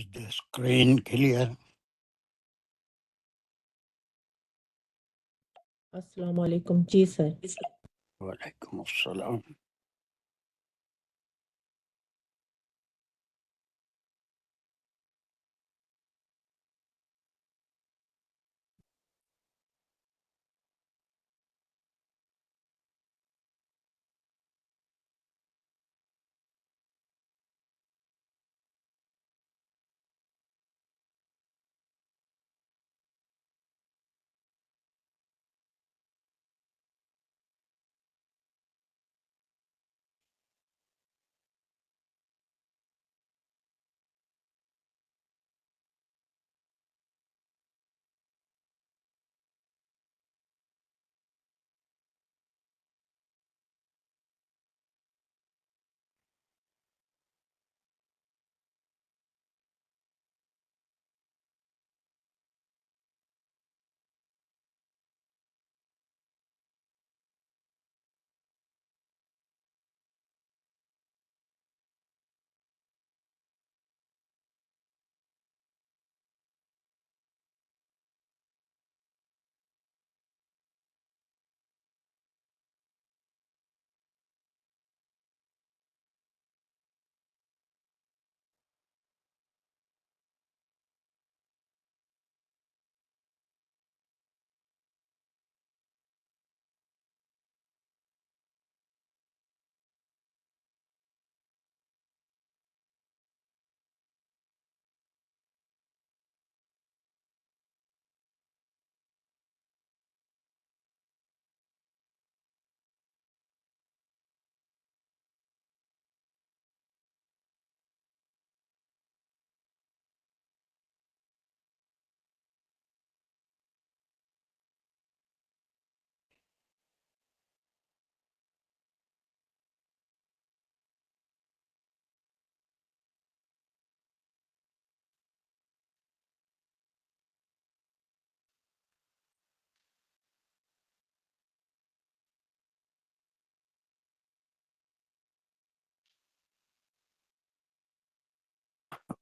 Is the screen clear? السلام علیکم جی سر. وعلیکم السلام.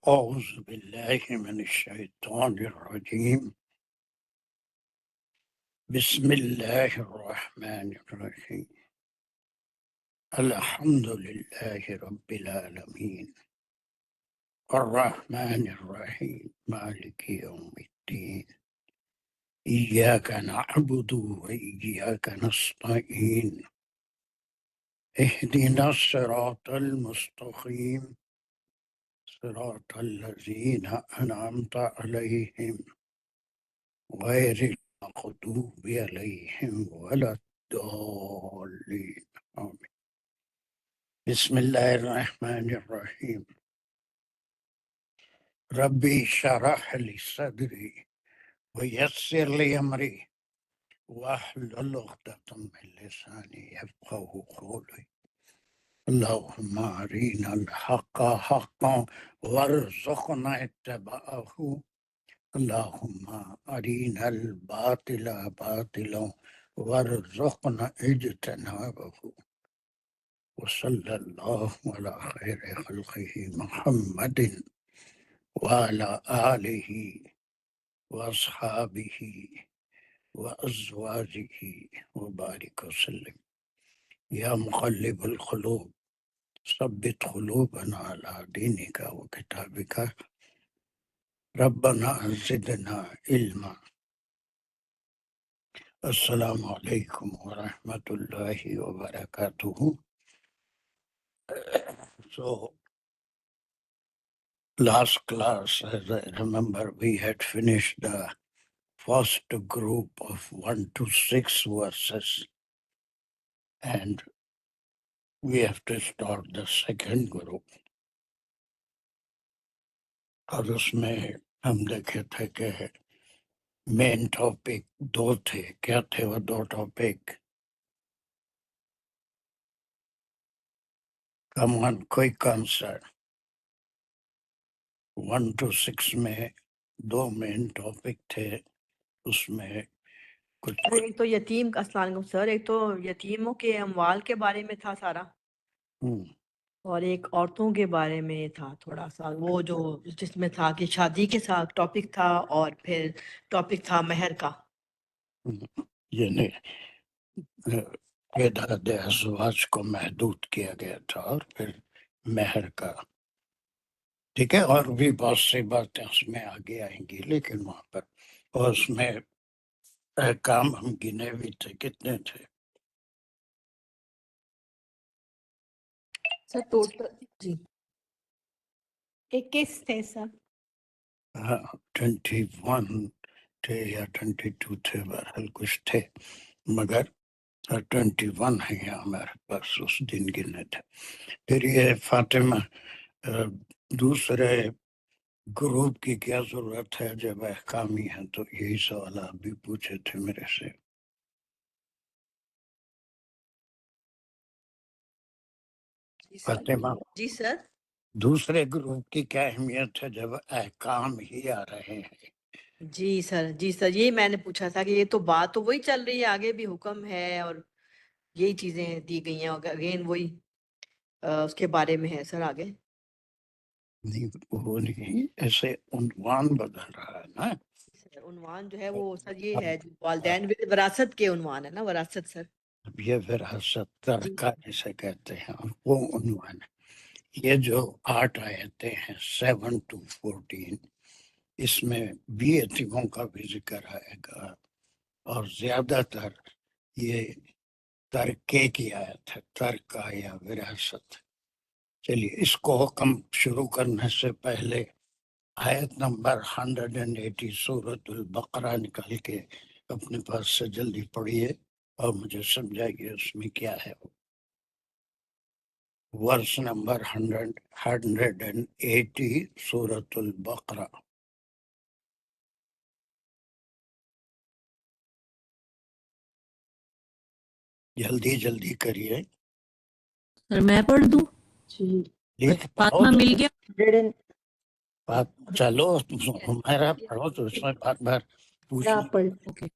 أعوذ بالله من الشيطان الرجيم. بسم الله الرحمن الرحيم. الحمد لله رب العالمين الرحمن الرحيم مالك يوم الدين إياك نعبد وإياك نستعين اهدنا الصراط المستقيم صراط الذين أنعمت عليهم غير المغضوب عليهم ولا الضالين آمين. بسم الله الرحمن الرحيم. ربي اشرح لي صدري ويسر لي أمري واحلل عقدة من لساني يفقهوا قولي. اللهم أرنا الحق حقا وارزقنا اتباعه. اللهم أرنا الباطل باطلا وارزقنا اجتنابه. وصلى الله على خير خلقه محمد وعلى آله وأصحابه وأزواجه وبارك وسلم. يا مقلب القلوب ثبت قلوبنا على دينك وكتابك. ربنا زدنا علما. السلام علیکم ورحمۃ اللہ وبرکاتہ. So last class, as I remember, we had finished the first group of 1 to 6 verses, and we have to start the second group. اور اس میں ہم دیکھے تھے کہ مین ٹاپک 2 تھے. کیا تھے وہ 2 topic? Come on quick answer. 1 to 6 میں 2 مین ٹاپک تھے. اس میں کچھ ایک تو یتیم السلام علیکم سر. ایک تو یتیموں کے اموال کے بارے میں تھا سارا. اور ایک عورتوں کے بارے میں تھا تھوڑا سا وہ جو جس میں تھا کہ شادی کے ساتھ ٹاپک تھا اور پھر ٹاپک تھا مہر کا. یعنی تعداد ازواج کو محدود کیا گیا تھا اور پھر مہر کا. ٹھیک ہے، اور بھی بہت سی باتیں اس میں آگے آئیں گی، لیکن وہاں پر اور اس میں احکام ہم گنے بھی تھے. کتنے تھے؟ سر ٹوٹل جی 21 تھے سر. 21 تھے یا 22 تھے، بہرحال کچھ تھے، مگر 21 ہے یہاں ہمارے پاس اس دن گنے تھے. پھر یہ فاطمہ دوسرے گروپ کی کیا ضرورت ہے جب احکامی ہے؟ تو یہی سوال آپ بھی پوچھے تھے میرے سے. فاطمہ، جی سر. دوسرے گروپ کی کیا اہمیت ہے جب احکام ہی آ رہے ہیں؟ جی سر. جی سر یہی میں نے پوچھا تھا کہ یہ تو بات تو وہی چل رہی ہے، آگے بھی حکم ہے اور یہی چیزیں دی گئی ہیں. اگین وہی اس کے بارے میں ہے سر آگے. نہیں وہ نہیں، ایسے عنوان بدل رہا ہے نا. سر عنوان جو ہے وہ سر یہ ہے جو والدین وراثت کے عنوان ہے نا، وراثت سر. اب یہ وراثت ترکہ جسے کہتے ہیں وہ عنوان ہے. یہ جو 8 آیتیں ہیں 7 to 14، اس میں بھی یتیموں کا بھی ذکر آئے گا، اور زیادہ تر یہ ترکے کی آیت ہے، ترکہ یا وراثت. چلیے اس کو حکم شروع کرنے سے پہلے آیت نمبر 180 سورۃ البقرہ نکال کے اپنے پاس سے جلدی پڑھیے اور مجھے سمجھائیے اس میں کیا ہے. ورس نمبر 180 سورۃ البقرہ. جلدی جلدی کریے. سر میں پڑھ دوں؟ جی لکھ پاؤ فاطمہ تو مل گیا؟ بات چلو ہمارا پڑھو تو اس میں بار بار پوچھنا. اوکے.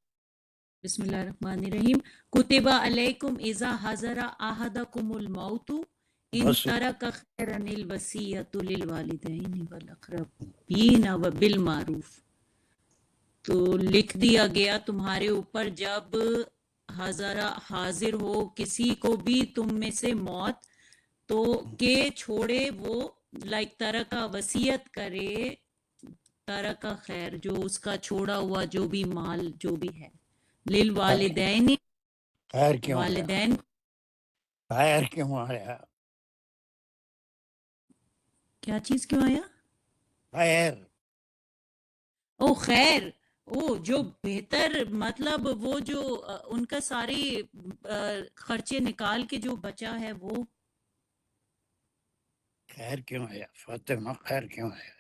بسم اللہ الرحمن الرحیم. کتب علیکم اذا حضر احدکم الموت ان بس ترک خیرا الوصیۃ للوالدین والاقربین وبالمعروف. تو لکھ دیا گیا تمہارے اوپر جب حاضر ہو کسی کو بھی تم میں سے موت، تو کہ چھوڑے وہ لائک ترکہ وصیت کرے، ترکہ خیر جو اس کا چھوڑا ہوا جو بھی مال جو بھی ہے، للوالدین خیر کیوں آیا؟ والدین. خیر کیوں آیا؟ کیا چیز کیوں آیا؟ خیر او خیر، او جو بہتر، مطلب وہ جو ان کا سارے خرچے نکال کے جو بچا ہے وہ. خیر کیوں آیا فاطمہ؟ خیر کیوں آیا؟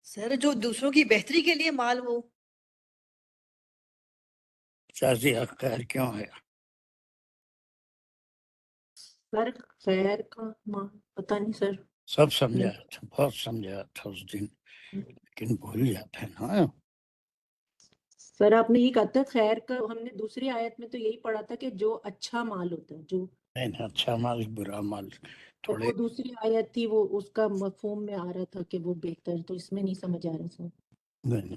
سر جو دوسروں کی بہتری کے لیے مال ہو. شازیہ خیر کیوں آیا؟ سر خیر کا پتہ نہیں سر. سب سمجھایا تھا، بہت سمجھایا تھا اس دن، لیکن بھول جاتے ہیں نا. سر آپ نے یہ کہا تھا خیر کا، ہم نے دوسری آیت میں تو یہی پڑھا تھا کہ جو اچھا مال ہوتا ہے جو. نہیں، اچھا مال برا مال تھوڑے. وہ دوسری آیت تھی، وہ اس کا مفہوم میں آ رہا تھا کہ وہ بہتر، تو اس میں نہیں سمجھ آ رہا سر. نہیں،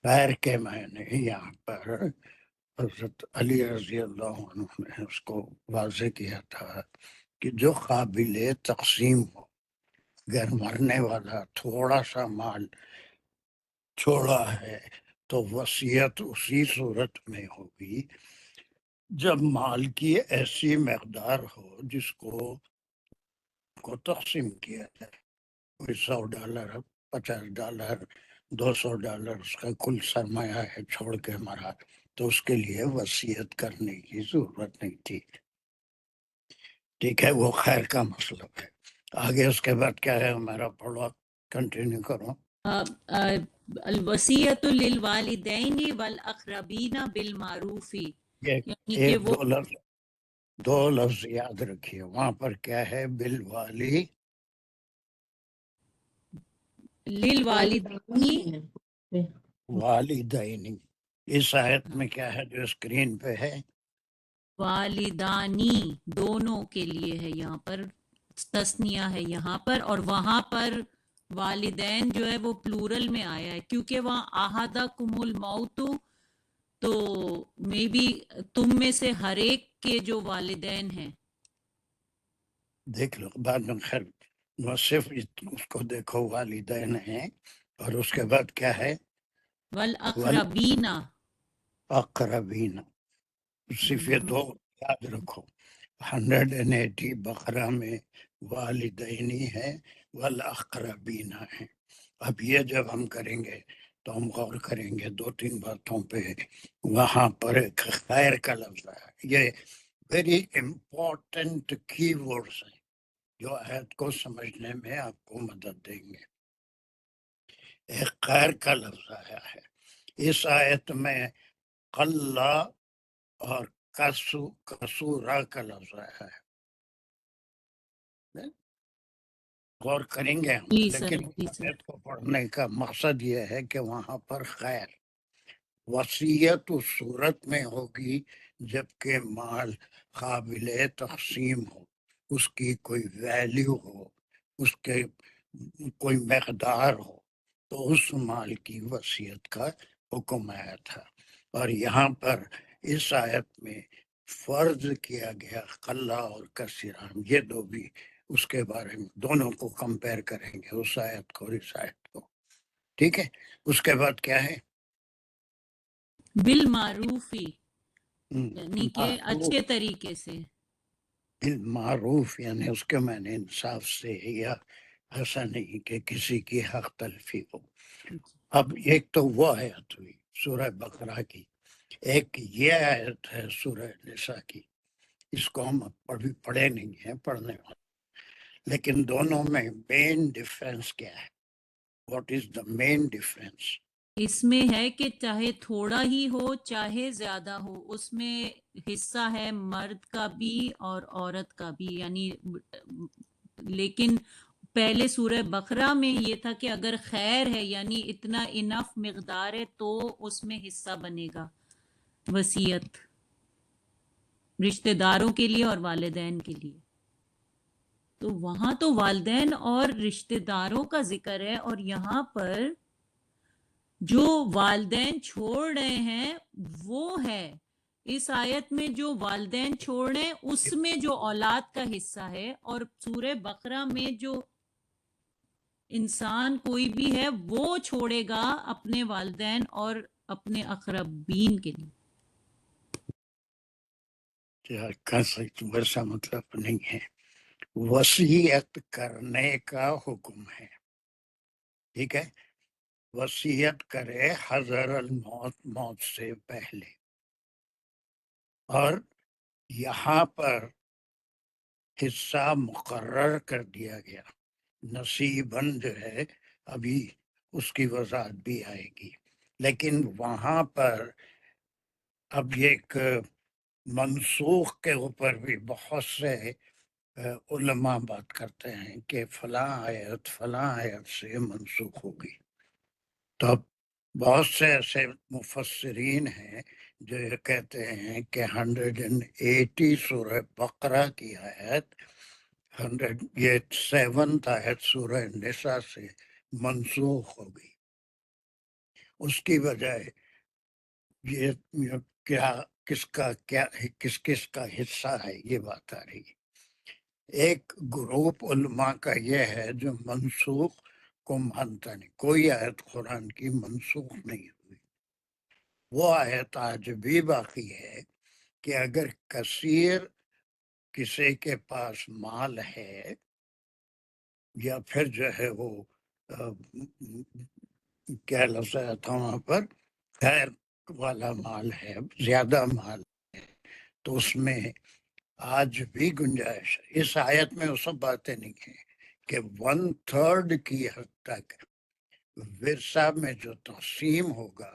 خیر کے معنی یہاں پر حضرت علی رضی اللہ عنہ نے اس کو واضح کیا تھا کہ جو قابل تقسیم ہو. اگر مرنے والا تھوڑا سا مال چھوڑا ہے تو وصیت اسی صورت میں ہوگی جب مال کی ایسی مقدار ہو جس کو تقسیم کیا جائے. کوئی $100، $50، $200 اس کا کل سرمایہ ہے، چھوڑ کے مرا، تو اس کے لیے وصیت کرنے کی ضرورت نہیں تھی. ٹھیک ہے، وہ خیر کا مطلب ہے. آگے اس کے بعد کیا ہے ہمارا؟ پڑھو، کنٹینیو کرو. الوصیۃ للوالدین والاقربین بالمعروف، یہ یعنی کہ ایک وہ دو لفظ یاد رکھیے. وہاں پر کیا ہے؟ بالوالی للوالدین والدین. اس آیت میں کیا ہے جو اسکرین پہ ہے؟ والدانی دونوں کے لیے ہے، یہاں پر تسنیہ ہے یہاں پر، اور وہاں پر والدین جو ہے وہ پلورل میں آیا ہے کیونکہ وہاں احدکم الموت، تو مے بی تم میں سے ہر ایک کے جو والدین ہیں. دیکھ لو بعد میں خیر وہ صرف اس کو دیکھو والدین ہیں اور اس کے بعد کیا ہے والاقربین. اقربین. صرف یہ دو یاد رکھو. 180 بقرہ میں والدینی ہے والاقربین ہے. اب یہ جب ہم کریں گے تو ہم غور کریں گے 2-3 باتوں پہ. وہاں پر ایک خیر کا لفظ ہے. یہ ویری امپورٹنٹ کی ورڈز ہیں جو آیت کو سمجھنے میں آپ کو مدد دیں گے. ایک خیر کا لفظ آیا ہے اس آیت میں. قلّا اور کسورا کا لفظ آیا ہے. غور کریں گے ہم، جی سر، لیکن جی سر. آیت کو پڑھنے کا مقصد یہ ہے کہ وہاں پر خیر وصیت اس صورت میں ہوگی جبکہ مال قابل تقسیم ہو، اس کی کوئی ویلیو ہو، اس کے کوئی مقدار ہو، تو اس مال کی وصیت کا حکم آیا تھا. اور یہاں پر اس آیت میں فرض کیا گیا قلّا اور کثیران، یہ دو بھی اس کے بارے میں دونوں کو کمپیر کریں گے، اس آیت کو اور اس آیت کو. ٹھیک ہے. اس کے بعد کیا ہے بالمعروفی، یعنی کہ معروف. اچھے طریقے سے. بالمعروف یعنی اس کے معنی انصاف سے، یا ایسا نہیں کہ کسی کی حق تلفی ہو. اب ایک تو وہ آیت ہوئی سورہ بقرہ کی، ایک یہ آیت ہے سورہ نساء کی. اس کو ہم ابھی پڑھے نہیں ہیں، پڑھنے والے، لیکن دونوں میں مین ڈفرینس کیا ہے؟ What is the main difference? اس میں ہے کہ چاہے تھوڑا ہی ہو چاہے زیادہ ہو، اس میں حصہ ہے مرد کا بھی اور عورت کا بھی. یعنی لیکن پہلے سورہ بقرہ میں یہ تھا کہ اگر خیر ہے یعنی اتنا انف مقدار ہے تو اس میں حصہ بنے گا وصیت رشتہ داروں کے لیے اور والدین کے لیے. تو وہاں تو والدین اور رشتہ داروں کا ذکر ہے، اور یہاں پر جو والدین چھوڑ رہے ہیں وہ ہے اس آیت میں جو والدین چھوڑ رہے ہیں اس میں جو اولاد کا حصہ ہے، اور سورہ بقرہ میں جو انسان کوئی بھی ہے وہ چھوڑے گا اپنے والدین اور اپنے اقربین کے لیے. ویسا مطلب نہیں ہے. وصیت کرنے کا حکم ہے. ٹھیک ہے. وصیت کرے حضر الموت، موت سے پہلے. اور یہاں پر حصہ مقرر کر دیا گیا. نصیباً جو ہے ابھی اس کی وضاحت بھی آئے گی، لیکن وہاں پر اب ایک منسوخ کے اوپر بھی بہت سے علماء بات کرتے ہیں کہ فلاں آیت سے منسوخ ہوگی. تو اب بہت سے ایسے مفسرین ہیں جو یہ کہتے ہیں کہ 180 سورہ بقرہ کی آیت 7th آیت سورہ نساء سے منسوخ ہو گئی. اس کی بجائے یہ کیا کس کا حصہ ہے یہ بات آ رہی ہے. ایک گروپ علماء کا یہ ہے جو منسوخ کو مانتا نہیں. کوئی آیت قرآن کی منسوخ نہیں ہوئی. وہ آیت آج بھی باقی ہے کہ اگر کثیر کسی کے پاس مال ہے یا پھر جو ہے وہ کیا لفظ آیا تھا وہاں پر، خیر والا مال ہے، زیادہ مال ہے، تو اس میں آج بھی گنجائش ہے. اس آیت میں وہ سب باتیں نہیں ہیں کہ 1/3 کی حد تک ورثہ میں جو تقسیم ہوگا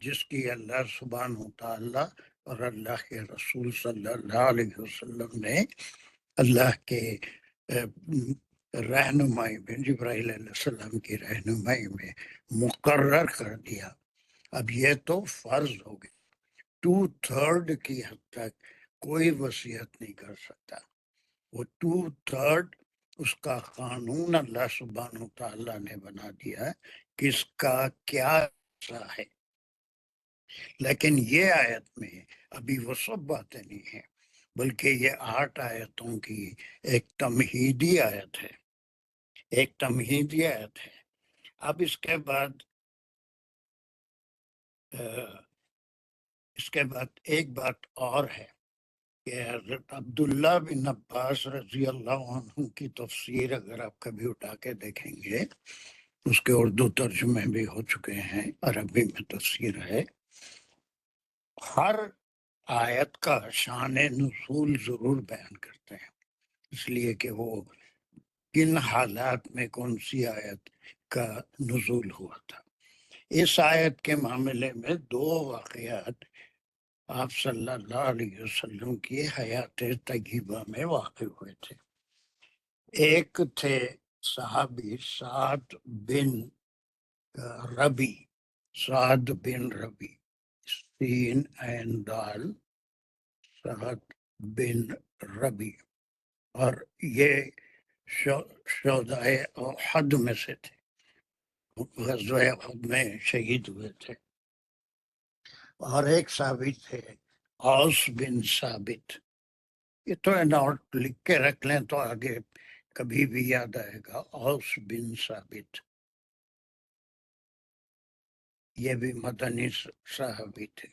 جس کی اللہ سبحانہ وتعالی اور اللہ کے رسول صلی اللہ علیہ وسلم نے اللہ کے رہنمائی میں، جبرائیل علیہ السلام کی رہنمائی میں مقرر کر دیا. اب یہ تو فرض ہو گیا. 2/3 کی حد تک کوئی وصیت نہیں کر سکتا. وہ 2/3 اس کا قانون اللہ سبحانہ و تعالیٰ نے بنا دیا کس کا کیا حصہ ہے. لیکن یہ آیت میں ابھی وہ سب باتیں نہیں ہیں، بلکہ یہ 8 آیتوں کی ایک تمہیدی آیت ہے، ایک تمہیدی آیت ہے. اب اس کے بعد ایک بات اور ہے کہ حضرت عبداللہ بن عباس رضی اللہ عنہ کی تفسیر اگر آپ کبھی اٹھا کے دیکھیں گے، اس کے اردو ترجمے بھی ہو چکے ہیں، عربی میں تفسیر ہے. ہر آیت کا شان نزول ضرور بیان کرتے ہیں، اس لیے کہ وہ کن حالات میں کون سی آیت کا نزول ہوا تھا. اس آیت کے معاملے میں 2 واقعات آپ صلی اللہ علیہ وسلم کی حیات طیبہ میں واقع ہوئے تھے. ایک تھے صحابی سعد بن ربی، سعد بن ربی، سین عین دال، سعد بن ربی، اور یہ شہدائے احد میں سے تھے، غزوہ احد میں شہید ہوئے تھے. اور ایک صحابی تھے اوس بن ثابت. یہ تو نوٹ لکھ کے رکھ لیں تو آگے کبھی بھی یاد آئے گا. اوس بن ثابت یہ بھی مدنی صحابی تھے.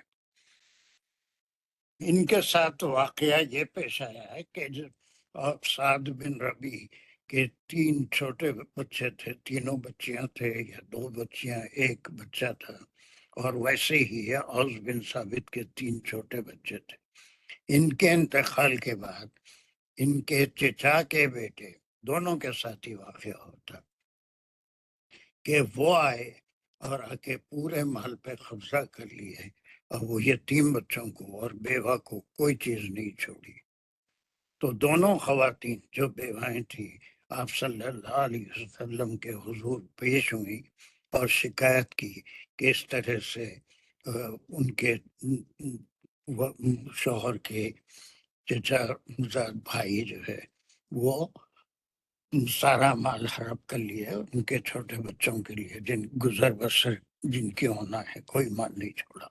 ان کے ساتھ واقعہ یہ پیش آیا ہے کہ سعد بن ربی کے 3 چھوٹے بچے تھے، تینوں بچیاں تھے یا 2 بچیاں، ایک بچہ تھا. اور ویسے ہی ہے اوس بن ثابت کے 3 چھوٹے بچے تھے. ان کے انتقال کے بعد ان کے چچا کے بیٹے دونوں کے ساتھ ہی واقعہ ہوتا کہ وہ آئے اور آ کے پورے مال پہ قبضہ کر لیے، اور وہ یتیم بچوں کو اور بیوہ کو کوئی چیز نہیں چھوڑی. تو دونوں خواتین جو بیوائیں تھیں آپ صلی اللہ علیہ وسلم کے حضور پیش ہوئی اور شکایت کی کہ اس طرح سے ان کے شوہر کے چچا زاد بھائی جو ہے وہ سارا مال ہڑپ کر لیا ان کے چھوٹے بچوں کے لیے، جن گزر بسر جن کی ہونا ہے، کوئی مال نہیں چھوڑا.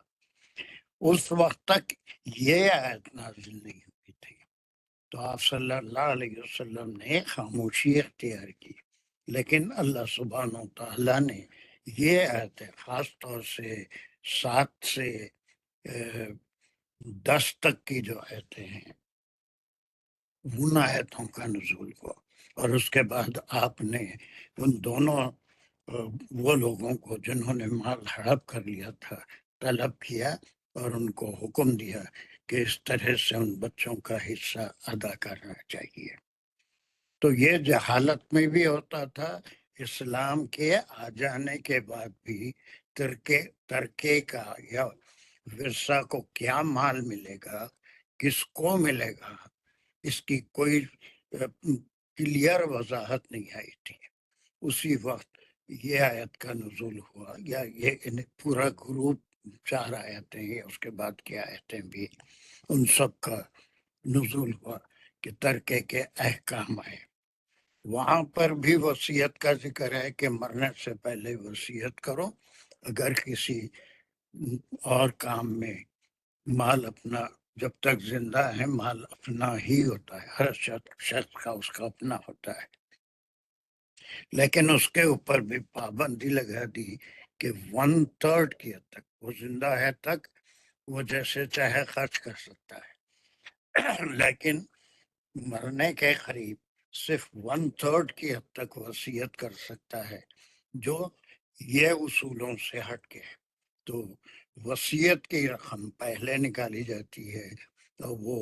اس وقت تک یہ آیت نازل نہیں ہوئی تھی، تو آپ صلی اللہ علیہ وسلم نے خاموشی اختیار کی. لیکن اللہ سبحانہ و تعالیٰ نے یہ آیت خاص طور سے 7 سے 10 تک کی جو آیتیں ہیں ان آیتوں کا نزول ہوا. اور اس کے بعد آپ نے ان دونوں وہ لوگوں کو جنہوں نے مال ہڑپ کر لیا تھا طلب کیا اور ان کو حکم دیا کہ اس طرح سے ان بچوں کا حصہ ادا کرنا چاہیے. تو یہ جہالت میں بھی ہوتا تھا، اسلام کے آ جانے کے بعد بھی ترکے کا یا ورثہ کو کیا مال ملے گا، کس کو ملے گا، اس کی کوئی کلیئر وضاحت نہیں آئی تھی. اسی وقت یہ آیت کا نزول ہوا، یا یہ پورا گروپ 4 آیتیں ہیں، اس کے بعد کی آیتیں بھی ان سب کا نزول ہوا کہ ترکے کے احکام آئے. وہاں پر بھی وصیت کا ذکر ہے کہ مرنے سے پہلے وصیت کرو. اگر کسی اور کام میں مال اپنا، جب تک زندہ ہے مال اپنا ہی ہوتا ہے، ہر شخص کا اس کا اپنا ہوتا ہے. لیکن اس کے اوپر بھی پابندی لگا دی کہ 1/3 کی حد تک، وہ زندہ ہے تک وہ جیسے چاہے خرچ کر سکتا ہے، لیکن مرنے کے قریب صرف 1/3 کی حد تک وصیت کر سکتا ہے، جو یہ اصولوں سے ہٹ کے ہے. تو وصیت کی رقم پہلے نکالی جاتی ہے، تو وہ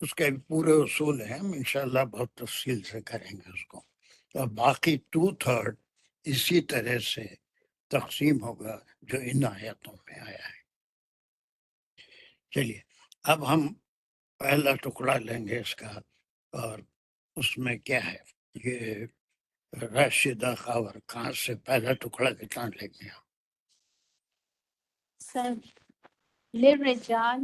اس کے پورے اصول ہیں، ہم انشاءاللہ بہت تفصیل سے کریں گے اس کو. اور باقی 2/3 اسی طرح سے تقسیم ہوگا جو ان آیتوں میں آیا ہے. چلیے اب ہم پہلا ٹکڑا لیں گے اس کا، اور اس میں کیا ہے یہ راشدہ خاور کہاں سے پہلا ٹکڑا کتنا لیں گے؟ سر للرجال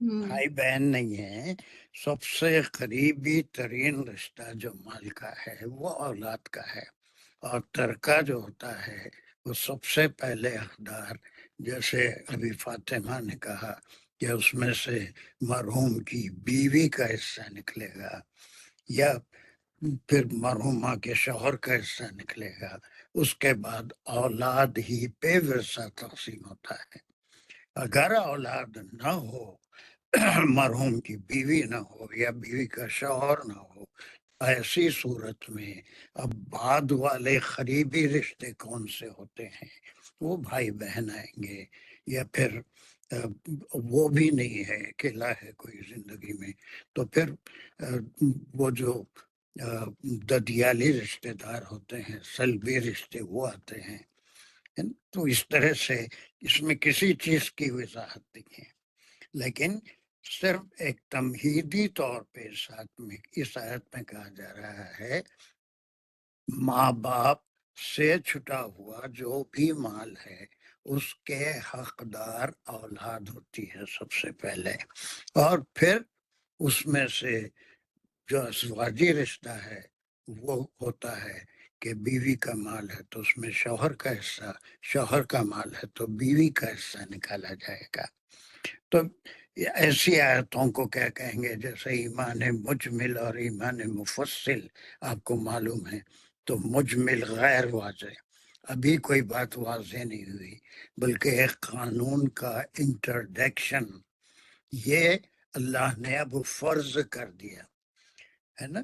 بھائی بہن نہیں ہے، سب سے قریبی ترین رشتہ جو مال کا ہے وہ اولاد کا ہے، اور ترکہ جو ہوتا ہے وہ سب سے پہلے حقدار، جیسے ابھی فاطمہ نے کہا کہ اس میں سے مرحوم کی بیوی کا حصہ نکلے گا یا پھر مرحومہ کے شوہر کا حصہ نکلے گا، اس کے بعد اولاد ہی پہ ورثہ تقسیم ہوتا ہے۔ اگر اولاد نہ ہو، مرحوم کی بیوی نہ ہو یا بیوی کا شوہر نہ ہو، ایسی صورت میں اب بعد والے قریبی رشتے کون سے ہوتے ہیں؟ وہ بھائی بہن آئیں گے، یا پھر وہ بھی نہیں ہے، اکیلا ہے کوئی زندگی میں، تو پھر وہ جو ددیالی رشتے دار ہوتے ہیں، سلبی رشتے، وہ آتے ہیں۔ تو اس طرح سے اس میں کسی چیز کی وضاحت نہیں ہے، لیکن صرف ایک تمہیدی طور پہ اس آیت میں کہا جا رہا ہے ماں باپ سے چھٹا ہوا جو بھی مال ہے اس کے حقدار اولاد ہوتی ہے سب سے پہلے، اور پھر اس میں سے جو ازواجی رشتہ ہے وہ ہوتا ہے کہ بیوی کا مال ہے تو اس میں شوہر کا حصہ، شوہر کا مال ہے تو بیوی کا حصہ نکالا جائے گا۔ تو ایسی آیتوں کو کیا کہیں گے؟ جیسے ایمان مجمل اور ایمان مفصل آپ کو معلوم ہے، تو مجمل غیر واضح، ابھی کوئی بات واضح نہیں ہوئی، بلکہ ایک قانون کا انٹرڈکشن یہ اللہ نے اب فرض کر دیا ہے نا۔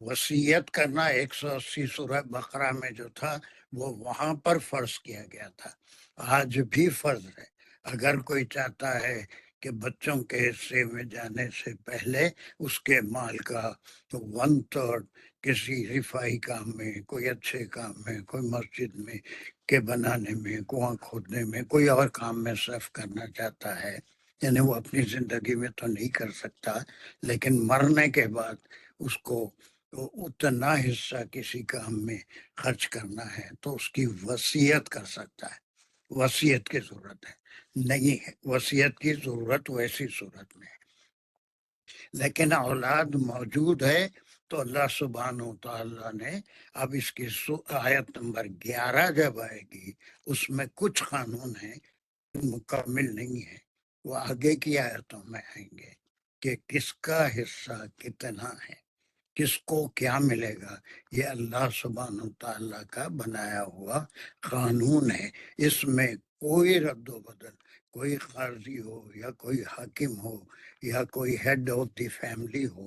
وصیت کرنا 180 سورہ بقرہ میں جو تھا وہ وہاں پر فرض کیا گیا تھا، آج بھی فرض ہے۔ اگر کوئی چاہتا ہے کہ بچوں کے حصے میں جانے سے پہلے اس کے مال کا 1/3 کسی رفاہی کام میں، کوئی اچھے کام میں، کوئی مسجد میں کے بنانے میں، کنواں کھودنے میں، کوئی اور کام میں صرف کرنا چاہتا ہے، یعنی وہ اپنی زندگی میں تو نہیں کر سکتا، لیکن مرنے کے بعد اس کو اتنا حصہ کسی کام میں خرچ کرنا ہے تو اس کی وصیت کر سکتا ہے۔ وصیت کی ضرورت ہے نہیں ہے، وصیت کی ضرورت ویسی صورت میں ہے، لیکن اولاد موجود ہے تو اللہ سبحانہ و تعالیٰ نے اب اس کی آیت نمبر 11 جب آئے گی اس میں کچھ قانون ہیں مکمل نہیں ہے، وہ آگے کی آیتوں میں آئیں گے کہ کس کا حصہ کتنا ہے، کس کو کیا ملے گا۔ یہ اللہ سبحانہ تعالیٰ کا بنایا ہوا قانون ہے، اس میں کوئی رد و بدل، کوئی قاضی ہو یا کوئی حاکم ہو یا کوئی ہیڈ آف دی فیملی ہو،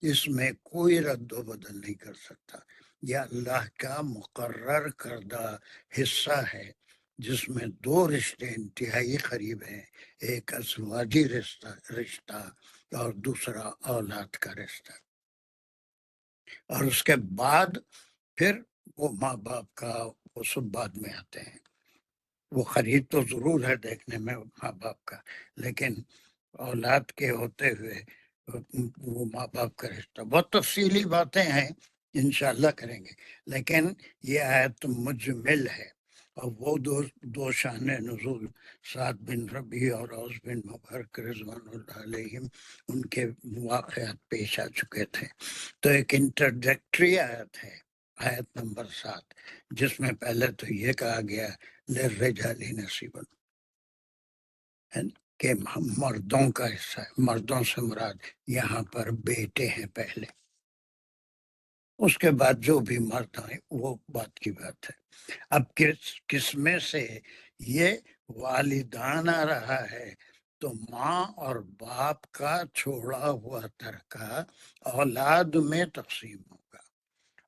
اس میں کوئی رد و بدل نہیں کر سکتا۔ یہ اللہ کا مقرر کردہ حصہ ہے جس میں 2 رشتے انتہائی قریب ہیں، ایک ازواجی رشتہ اور دوسرا اولاد کا رشتہ، اور اس کے بعد پھر وہ ماں باپ کا وہ سب بعد میں آتے ہیں۔ وہ خرید تو ضرور ہے دیکھنے میں ماں باپ کا، لیکن اولاد کے ہوتے ہوئے وہ ماں باپ کا رشتہ، بہت تفصیلی باتیں ہیں انشاءاللہ کریں گے، لیکن یہ آیت مجمل ہے۔ اور وہ دو شان نزول سعد بن ربیع اور اوس بن مبارک رضوان اللہ علیہم، ان کے واقعات پیش آ چکے تھے۔ تو ایک انٹرڈکٹری آیت ہے، آیت نمبر 7، جس میں پہلے تو یہ کہا گیا للرجال نصیب، کہ مردوں کا حصہ ہے، مردوں سے مراد یہاں پر بیٹے ہیں پہلے، اس کے بعد جو بھی مرد ہیں وہ بات کی بات ہے۔ اب کس میں سے یہ والدان آ رہا ہے، تو ماں اور باپ کا چھوڑا ہوا ترکہ اولاد میں تقسیم ہوگا،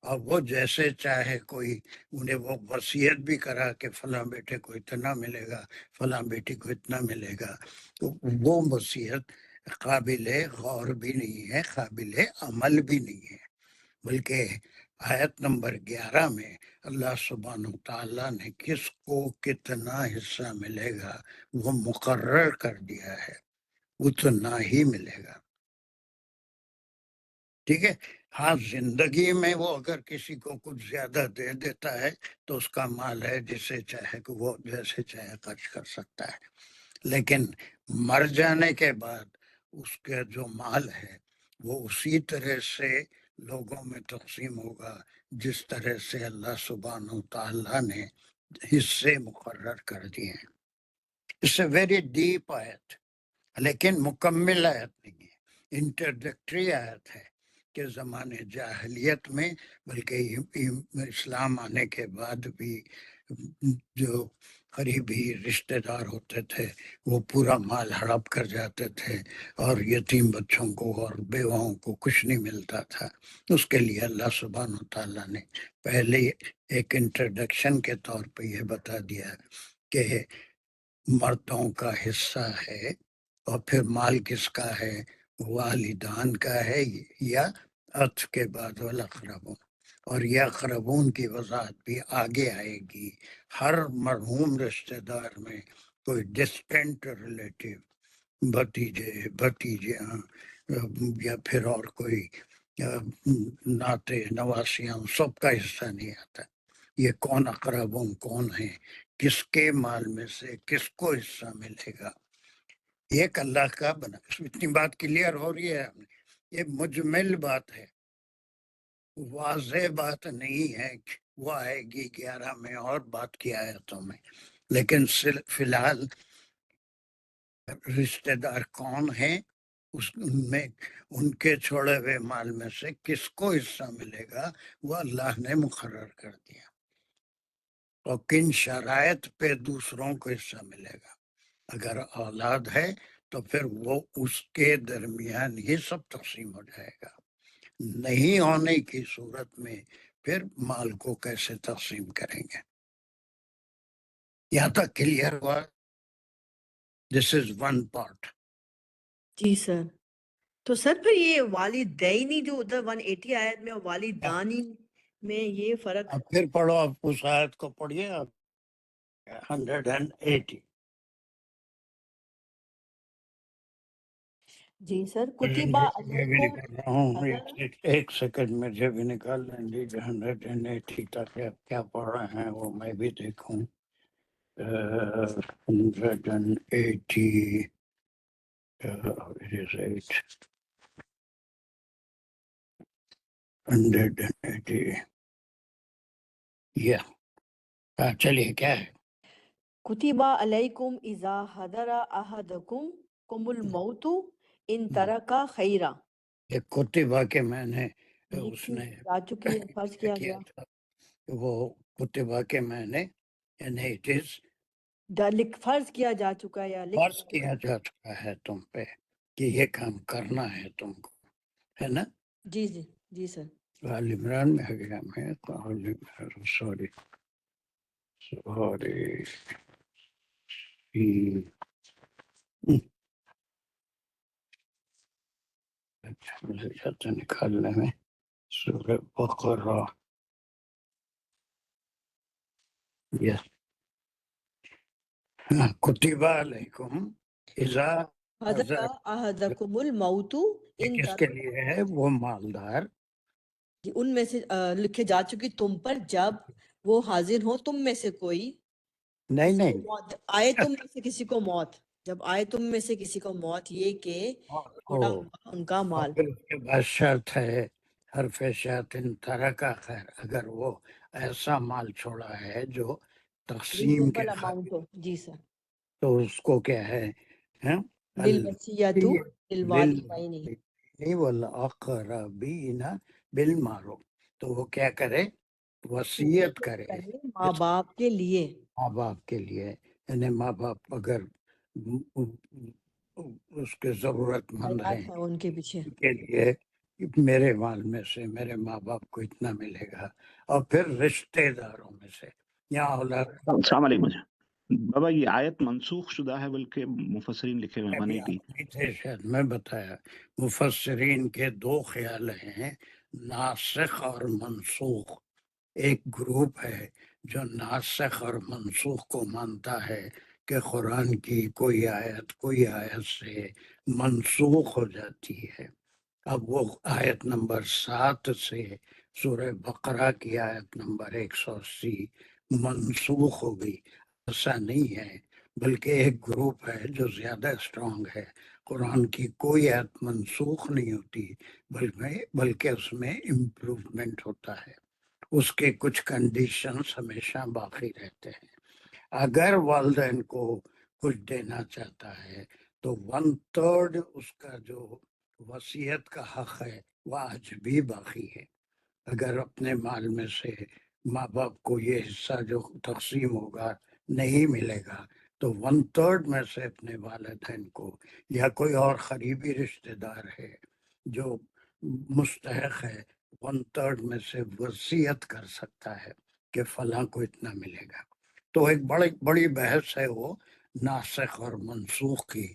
اور وہ جیسے چاہے کوئی انہیں وہ وصیت بھی کرا کہ فلاں بیٹے کو اتنا ملے گا، فلاں بیٹی کو اتنا ملے گا، تو وہ وصیت قابل غور بھی نہیں ہے، قابل عمل بھی نہیں ہے، بلکہ آیت نمبر 11 میں اللہ سبحانہ تعالیٰ نے کس کو کتنا حصہ ملے گا وہ مقرر کر دیا ہے، اتنا ہی ملے گا، ٹھیک ہے۔ ہاں زندگی میں وہ اگر کسی کو کچھ زیادہ دے دیتا ہے تو اس کا مال ہے، جسے چاہے کہ وہ جیسے چاہے خرچ کر سکتا ہے، لیکن مر جانے کے بعد اس کا جو مال ہے وہ اسی طرح سے لوگوں میں تقسیم ہوگا جس طرح سے اللہ سبحانہ و تعالیٰ نے حصے مقرر کر دیے ہیں. اس سے ویری ڈیپ آیت، لیکن مکمل آیت نہیں ہے، انٹروڈکٹری آیت ہے کہ زمانے جاہلیت میں، بلکہ اسلام آنے کے بعد بھی جو قریبی رشتہ دار ہوتے تھے وہ پورا مال ہڑپ کر جاتے تھے، اور یتیم بچوں کو اور بیواؤں کو کچھ نہیں ملتا تھا. اس کے لیے اللہ سبحانہ و تعالیٰ نے پہلے ایک انٹروڈکشن کے طور پہ یہ بتا دیا کہ مردوں کا حصہ ہے، اور پھر مال کس کا ہے؟ والدان کا ہے، یا عطف کے بعد والاقربون. اور یہ اقربون کی وضاحت بھی آگے آئے گی. ہر مرحوم رشتہ دار میں کوئی ڈسٹینٹ ریلیٹیو، بھتیجے بھتیجیاں یا پھر اور کوئی ناتے نواسیاں، سب کا حصہ نہیں آتا. یہ کون اقربون کون ہیں، کس کے مال میں سے کس کو حصہ ملے گا، ایک اللہ کا بنا. اتنی بات کلیئر ہو رہی ہے. یہ مجمل بات ہے، واضح بات نہیں ہے. وہ آئے گی 11 میں اور بات کی آیتوں میں، لیکن فی الحال رشتہ دار کون ہیں، ان میں ان کے چھوڑے ہوئے مال میں سے کس کو حصہ ملے گا وہ اللہ نے مقرر کر دیا، اور کن شرائط پہ دوسروں کو حصہ ملے گا. اگر اولاد ہے تو پھر وہ اس کے درمیان ہی سب تقسیم ہو جائے گا. نہیں ہونے کی صورت میں پھر مال کو کیسے تقسیم کریں گے؟ یہاں تک کلیئر ہوا؟ دس از ون پارٹ. جی سر. تو سر پھر یہ والدینی جو ادھر 180 آیت میں اور والدانی میں یہ فرق؟ اب پھر پڑھو، آپ اس آیت کو پڑھیے، آپ 180. جی سر. کتبہ میں بھی علیکم نکال رہا ہوں، حضر، ایک سیکنڈ مجھے بھی نکال لیں دیجیے. 180 تک آپ کیا پڑھ رہے ہیں وہ میں بھی دیکھوں. 180 it is 180. چلیے کیا ہے؟ کتبہ علیکم اذا حضر احدکم کم الموت ان ترکا خیرا. ایک کتبہ کے میں نے اس لکھی نے جا چکی ہے، فرض کیا گیا. تھا وہ کتبہ کے میں نے، یعنی it is فرض کیا جا چکا ہے یا فرض کیا جا چکا ہے تم پہ کہ یہ کام کرنا ہے تم کو، ہے نا؟ جی جی جی سر. آل عمران میں گیا میں، سوری مجھے جاتا نکالنے میں. سورہ بقرہ، یس. کتبہ علیکم اذا حضر احدکم الموت ان کس کے لیے ہے؟ وہ مالدار. ان میں سے لکھے جا چکی تم پر جب وہ حاضر ہو تم میں سے کوئی، نہیں کسی کو نہیں، موت آئے، تم میں سے کسی کو موت، جب آئے تم میں سے کسی کو موت، یہ کہ تھوڑا ہوا ان کا اور مال. پھر اس کے بعد شرط ہے حرف شرط طرح کا خیر، اگر وہ ایسا مال چھوڑا ہے جو تقسیم کے ریزنیبل قابل، اماؤنٹ ہو. جی سر. تو اس کو کیا ہے؟ للوصیۃ للوالدین. والاقربین بالمعروف. تو وہ کیا کرے؟ وصیت کرے کرے ماں باپ کے لیے. ماں باپ کے لیے. یعنی ماں باپ اگر اس کے ضرورت مند حیات ہیں ہے ان کے پیچھے. کے لیے میرے مال میں سے میرے ماں باپ کو اتنا ملے گا، اور پھر رشتہ داروں میں سے یہاں اولاد. السلام علیکم. بابا یہ آیت منسوخ شدہ ہے بلکہ مفسرین لکھے ہوئے 180. تھے شاید میں بتایا، مفسرین کے دو خیال ہیں، ناسخ اور منسوخ. ایک گروپ ہے جو ناسخ اور منسوخ کو مانتا ہے کہ قرآن کی کوئی آیت سے منسوخ ہو جاتی ہے. اب وہ آیت نمبر 7 سے سورہ بقرہ کی آیت نمبر 180 منسوخ ہو گئی. ایسا نہیں ہے. بلکہ ایک گروپ ہے جو زیادہ اسٹرانگ ہے. قرآن کی کوئی آیت منسوخ نہیں ہوتی بلکہ اس میں امپروومنٹ ہوتا ہے. اس کے کچھ کنڈیشنز ہمیشہ باقی رہتے ہیں. اگر والدین کو کچھ دینا چاہتا ہے تو 1/3 اس کا جو وصیت کا حق ہے وہ آج بھی باقی ہے. اگر اپنے مال میں سے ماں باپ کو یہ حصہ جو تقسیم ہوگا نہیں ملے گا تو 1/3 میں سے اپنے والدین کو یا کوئی اور قریبی رشتہ دار ہے جو مستحق ہے 1/3 میں سے وصیت کر سکتا ہے کہ فلاں کو اتنا ملے گا. تو ایک بڑی بحث ہے وہ ناسخ اور منسوخ کی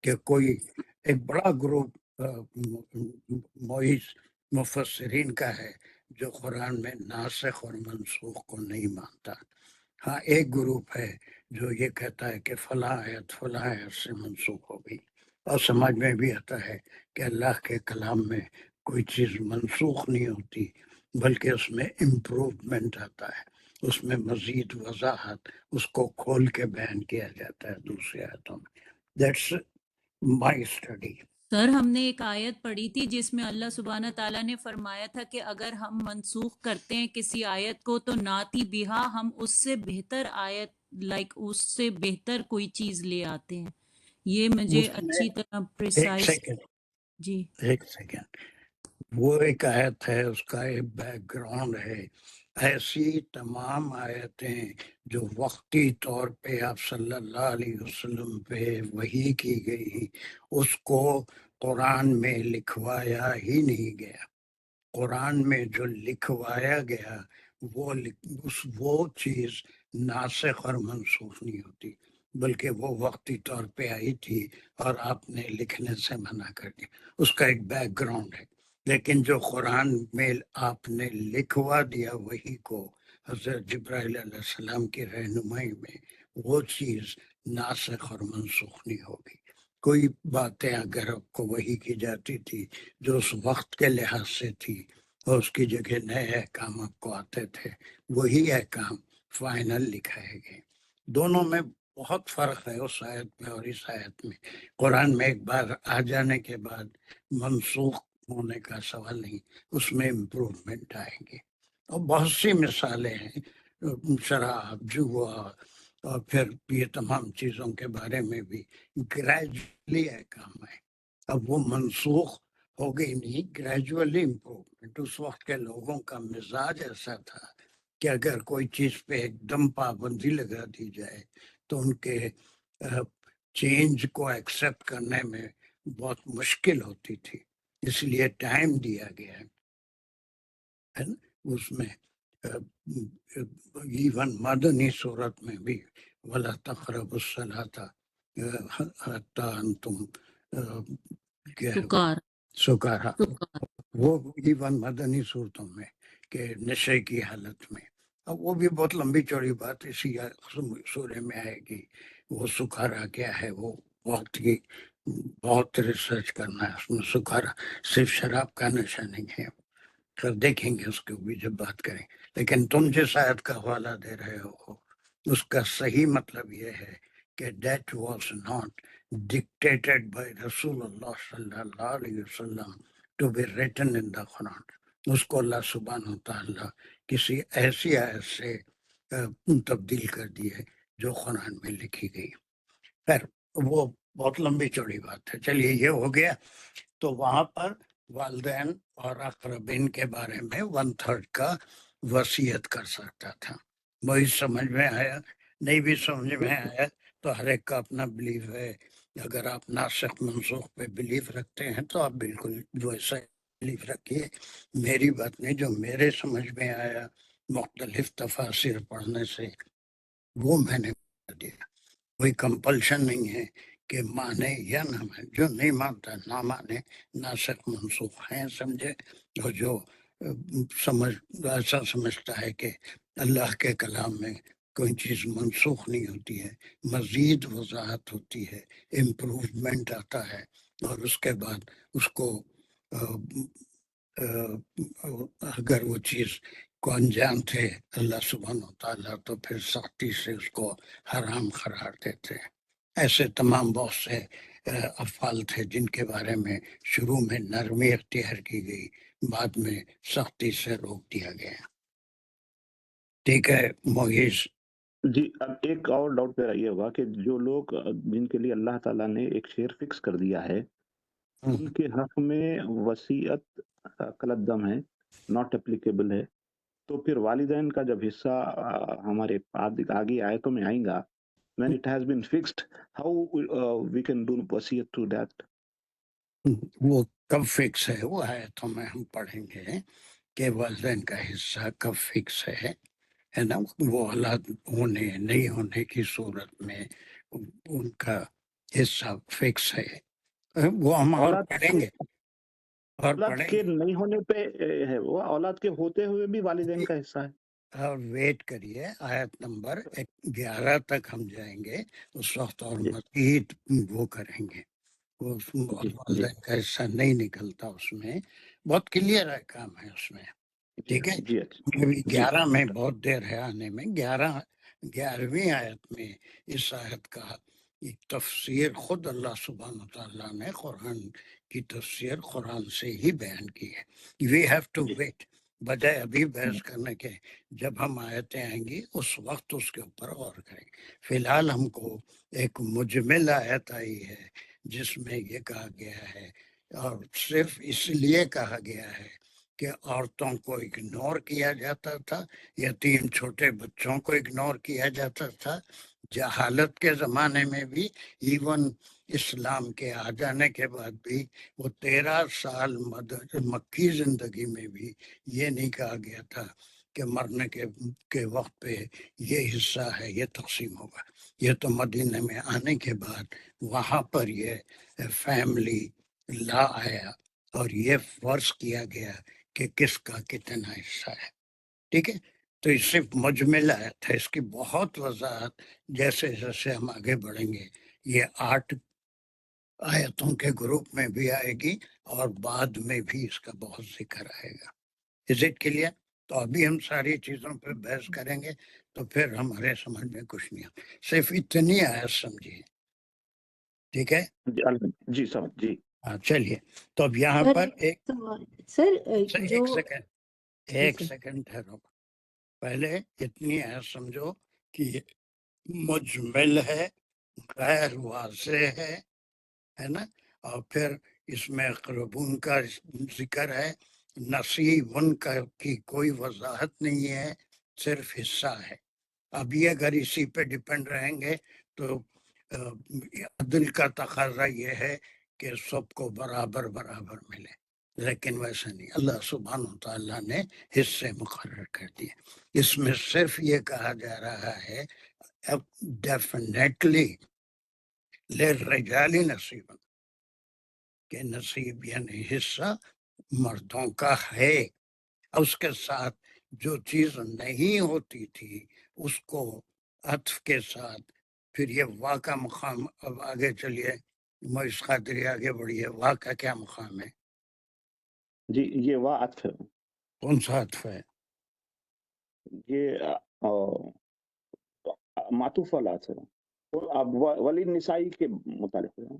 کہ کوئی ایک بڑا گروپ مفسرین کا ہے جو قرآن میں ناسخ اور منسوخ کو نہیں مانتا. ہاں ایک گروپ ہے جو یہ کہتا ہے کہ فلاں آیت سے منسوخ ہو گئی. اور سمجھ میں بھی آتا ہے کہ اللہ کے کلام میں کوئی چیز منسوخ نہیں ہوتی بلکہ اس میں امپروومنٹ آتا ہے، اس میں مزید وضاحت، اس کو کھول کے بیان کیا جاتا ہے دوسری آیتوں میں. That's my study. سر ہم نے ایک آیت پڑھی تھی جس میں اللہ سبحانہ تعالیٰ نے فرمایا تھا کہ اگر ہم منسوخ کرتے ہیں کسی آیت کو تو ناتی بہا ہم اس سے بہتر آیت اس سے بہتر کوئی چیز لے آتے ہیں. یہ مجھے اس میں اچھی طرح ایک پریسائز. سیکنڈ وہ ایک آیت ہے، اس کا ایک بیک گراؤنڈ ہے. ایسی تمام آیتیں جو وقتی طور پہ آپ صلی اللہ علیہ وسلم پہ وحی کی گئی اس کو قرآن میں لکھوایا ہی نہیں گیا. قرآن میں جو لکھوایا گیا وہ چیز ناسخ اور منسوخ نہیں ہوتی بلکہ وہ وقتی طور پہ آئی تھی اور آپ نے لکھنے سے منع کر دیا. اس کا ایک بیک گراؤنڈ ہے. لیکن جو قرآن میں آپ نے لکھوا دیا وہی کو حضرت جبرائیل علیہ السلام کی رہنمائی میں، وہ چیز ناسخ اور منسوخ نہیں ہوگی. کوئی باتیں اگر آپ کو وہی کی جاتی تھی جو اس وقت کے لحاظ سے تھی اور اس کی جگہ نئے احکام آپ کو آتے تھے، وہی احکام فائنل لکھائے گئے. دونوں میں بہت فرق ہے، اس آیت میں اور اس آیت میں. قرآن میں ایک بار آ جانے کے بعد منسوخ ہونے کا سوال نہیں، اس میں امپروومنٹ آئیں گے. اور بہت سی مثالیں ہیں، شراب، جوا اور پھر یہ تمام چیزوں کے بارے میں بھی گریجولی احکام ہے. اب وہ منسوخ ہو گئی نہیں، گریجولی امپروومنٹ. اس وقت کے لوگوں کا مزاج ایسا تھا کہ اگر کوئی چیز پہ ایک دم پابندی لگا دی جائے تو ان کے چینج کو ایکسیپٹ کرنے میں بہت مشکل ہوتی تھی. اس لیے ٹائم دیا گیا ہے نا. اس میں ایون مدنی صورت میں بھی وَلَا تَقْرَبُوا الصَّلَاةَ حَتَّىٰ أَنْتُمْ سکارا، وہ ایون مدنی صورتوں میں کہ نشے کی حالت میں. اب وہ بھی بہت لمبی چوڑی بات اسی سورے میں آئے گی. وہ سکارا کیا ہے، وہ بہت ریسرچ کرنا ہے. اس میں سکارا صرف شراب کا نشہ نہیں ہے، پھر دیکھیں گے اس کو بھی جب بات کریں. لیکن تم جس آیت کا حوالہ دے رہے ہو اس کا صحیح مطلب یہ ہے کہ that was not dictated by رسول اللہ صلی اللہ علیہ وسلم to be written in the Quran. اس کو اللہ سبحانہ وتعالی کسی ایسی آیت سے تبدیل کر دی ہے جو قرآن میں لکھی گئی. خیر وہ بہت لمبی چوڑی بات ہے. چلیے یہ ہو گیا. تو وہاں پر والدین اور اقربین کے بارے میں 1/3 کا وصیت کر سکتا تھا. وہی سمجھ میں آیا، نہیں بھی سمجھ میں آیا تو ہر ایک کا اپنا بلیف ہے. اگر آپ ناسخ منسوخ پہ بلیف رکھتے ہیں تو آپ بالکل ویسا بلیف رکھیے. میری بات نہیں، جو میرے سمجھ میں آیا مختلف تفاسیر پڑھنے سے وہ میں نے کر دیا. کوئی کمپلشن نہیں ہے کہ مانے یا نہ مانے. جو نہیں مانتا نہ مانے، ناسخ منسوخ ہیں سمجھے. اور جو ایسا سمجھتا ہے کہ اللہ کے کلام میں کوئی چیز منسوخ نہیں ہوتی ہے، مزید وضاحت ہوتی ہے، امپروومنٹ آتا ہے، اور اس کے بعد اس کو اگر وہ چیز کو انجام تھے اللہ سبحانہ و تعالیٰ تو پھر سختی سے اس کو حرام قرار دیتے ہیں. ایسے تمام بہت سے افعال تھے جن کے بارے میں شروع میں نرمی اختیار کی گئی، بعد میں سختی سے روک دیا گیا. ٹھیک ہے مویز. جی اب ایک اور ڈاؤٹ میرا یہ ہوگا کہ جو لوگ جن کے لیے اللہ تعالیٰ نے ایک شیئر فکس کر دیا ہے ان کے حق میں وصیت قلدم ہے، ناٹ اپلیکیبل ہے، تو پھر والدین کا جب حصہ ہمارے آگے آیتوں میں آئیں گا when it has been fixed, how we can do وصیت to that؟ وہ کب فکس ہے وہ آیتوں میں ہم پڑھیں گے کہ والدین کا حصہ کب فکس ہے نا. وہ اولاد ہونے نہیں ہونے کی صورت میں ان کا حصہ فکس ہے. وہ ہم اور پڑھیں گے اور اولاد پڑھیں کے گے. نہیں ہونے پہ ہے وہ، اولاد کے ہوتے ہوئے بھی والدین کا حصہ ہے. اور ویٹ کریے آیت نمبر 11 تک ہم جائیں گے، اس وقت اور جی مزید وہ کریں گے. وہ جی والدین کا حصہ نہیں نکلتا اس میں، بہت کلیئر ہے کام ہے اس میں. ٹھیک ہے. جی ابھی جی 11 میں بہت دیر ہے آنے میں. 11ویں آیت میں اس آیت کا تفسیر خود اللہ سبحانہ تعالیٰ نے قرآن کی تفسیر قرآن سے ہی بیان کی ہے. وی ہیو ٹو ویٹ، بجائے ابھی بحث کرنے کے جب ہم آیتیں آئیں گی اس وقت اس کے اوپر غور کریں گے. فی الحال ہم کو ایک مجمل آیت آئی ہے جس میں یہ کہا گیا ہے، اور صرف اس لیے کہا گیا ہے کہ عورتوں کو اگنور کیا جاتا تھا، یتیم چھوٹے بچوں کو اگنور کیا جاتا تھا. جہالت کے زمانے میں بھی، ایون اسلام کے آ جانے کے بعد بھی، وہ 13 سال مکی زندگی میں بھی یہ نہیں کہا گیا تھا کہ مرنے کے وقت پہ یہ حصہ ہے یہ تقسیم ہوگا. یہ تو مدینہ میں آنے کے بعد وہاں پر یہ فیملی لا آیا اور یہ فرض کیا گیا کہ کس کا کتنا حصہ ہے. ٹھیک ہے. تو یہ صرف مجمل آیت ہے، اس کی بہت وضاحت جیسے جیسے ہم آگے بڑھیں گے یہ 8 آیتوں کے گروپ میں بھی آئے گی اور بعد میں بھی اس کا بہت ذکر آئے گا. Is it clear? تو ابھی ہم ساری چیزوں پہ بحث کریں گے تو پھر ہمارے سمجھ میں کچھ نہیں آتا. صرف اتنی آیت سمجھیے. ٹھیک ہے. جی سمجھ جی. ہاں چلیے. تو اب یہاں پر سر ایک سیکنڈ ٹھہرو. پہلے اتنی ہے سمجھو کہ یہ مجمل ہے، غیر واضح ہے نا. اور پھر اس میں قربون کا ذکر ہے، نصیبن کا کی کوئی وضاحت نہیں ہے، صرف حصہ ہے. اب یہ اگر اسی پہ ڈپینڈ رہیں گے تو عدل کا تقاضا یہ ہے کہ سب کو برابر برابر ملے، لیکن ویسا نہیں. اللہ سبحانہ و تعالیٰ نے حصے مقرر کر دیے. اس میں صرف یہ کہا جا رہا ہے ڈیفینیٹلی للرجال نصیب، کہ نصیب یعنی حصہ مردوں کا ہے. اس کے ساتھ جو چیز نہیں ہوتی تھی اس کو عطف کے ساتھ پھر یہ واہ کا مقام. اب آگے چلیے معیز قادری آگے بڑھیے. واہ کا کیا مقام ہے؟ جی یہ واہ عطف ہے. کون سا عطف ہے؟ یہ معطوف والا عطف ہے. اب ولی نسائی کے متعلق ہے.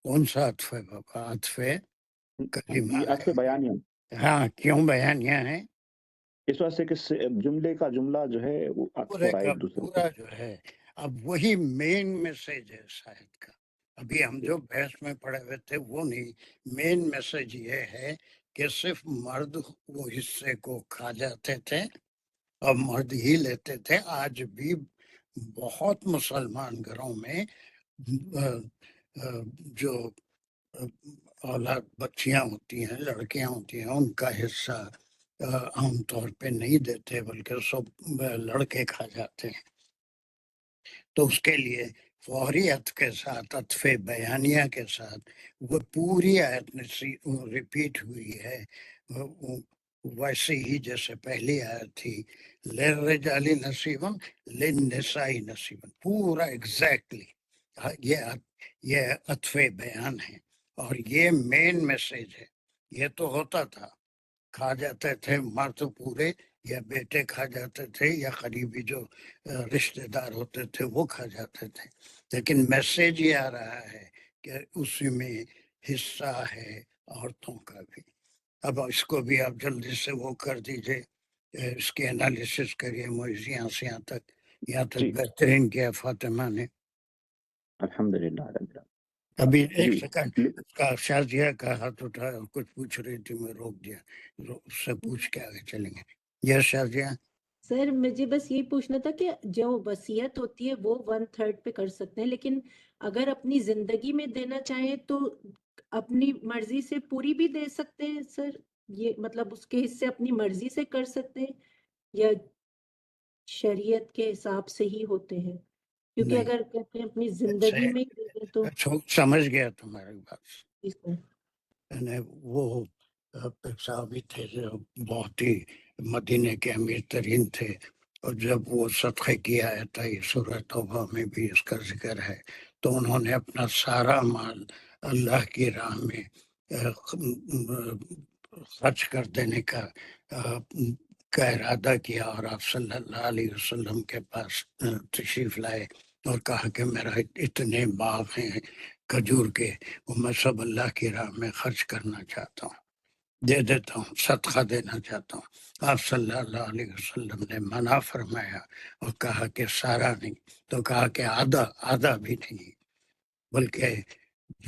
کون سا عطف ہے بابا؟ عطف کلمہ یہ عطف بیانیہ. ہاں کیوں بیانیہ ہے؟ اس واسطے کہ جملے کا جملہ جو ہے وہ عطف ہو پورے رہا ہے کا ایک دوسرے پورا جو ہے. اب وہی مین میسج ہے شاید کا. ابھی ہم جو بحث میں پڑھے ہوئے تھے وہ نہیں. مین میسج یہ ہے کہ صرف مرد وہ حصے کو کھا جاتے تھے اور مرد ہی لیتے تھے. آج بھی بہت مسلمان گھروں میں جو اولاد بچیاں ہوتی ہیں، لڑکیاں ہوتی ہیں، ان کا حصہ عام طور پہ نہیں دیتے بلکہ سب لڑکے کھا جاتے ہیں. تو اس کے لیے فوری عطف کے ساتھ، عطف بیانیہ کے ساتھ وہ پوری آیت ریپیٹ ہوئی ہے ویسے ہی جیسے پہلی آیت تھی، للرجال نصیب للنساء نصیب. پورا ایگزیکٹلی یہ عطف بیان ہے اور یہ مین میسج ہے. یہ تو ہوتا تھا کھا جاتے تھے مرد پورے، یا بیٹے کھا جاتے تھے، یا قریبی جو رشتہ دار ہوتے تھے وہ کھا جاتے تھے. لیکن میسج یہ آ رہا ہے کہ اسی میں حصہ ہے عورتوں کا بھی. اب اس کو بھی آپ جلدی سے وہ کر دیجئے، اس کی انالیسس کریے موئز یہاں تک جی بہترین کیا فاطمہ نے. الحمدللہ رب العالمین. ابھی ایک جی سیکنڈ، اس کا شازیہ کا ہاتھ اٹھایا، کچھ پوچھ رہی تھی، میں روک دیا. اس سے پوچھ کے آگے چلیں گے. یہ شازیہ. سر مجھے بس یہ پوچھنا تھا کہ جو وصیت ہوتی ہے وہ 1/3 پہ کر سکتے ہیں، لیکن اگر اپنی زندگی میں دینا چاہیں تو اپنی مرضی سے پوری بھی دے سکتے ہیں سر؟ یہ مطلب اس کے حصے اپنی مرضی سے کر سکتے ہیں یا شریعت کے حساب سے ہی ہوتے ہیں؟ کیونکہ نہیں، اگر کہتے ہیں اپنی زندگی میں ہی دے دیں تو سمجھ گیا تمہاری بات. جی سر. یعنی وہ ایک صحابی تھے جو بہت ہی مدینے کے امیر ترین تھے، اور جب وہ صدقے کی آیت آئی سورہ توبہ میں بھی اس کا ذکر ہے، تو انہوں نے اپنا سارا مال اللہ کی راہ میں خرچ کر دینے کا ارادہ کیا، اور آپ صلی اللہ علیہ وسلم کے پاس تشریف لائے اور کہا کہ میرا اتنے باغ ہیں کھجور کے، وہ میں سب اللہ کی راہ میں خرچ کرنا چاہتا ہوں، دے دیتا ہوں، صدقہ دینا چاہتا ہوں. آپ صلی اللہ علیہ وسلم نے منع فرمایا اور کہا کہ سارا نہیں، تو کہا کہ آدھا بھی نہیں، بلکہ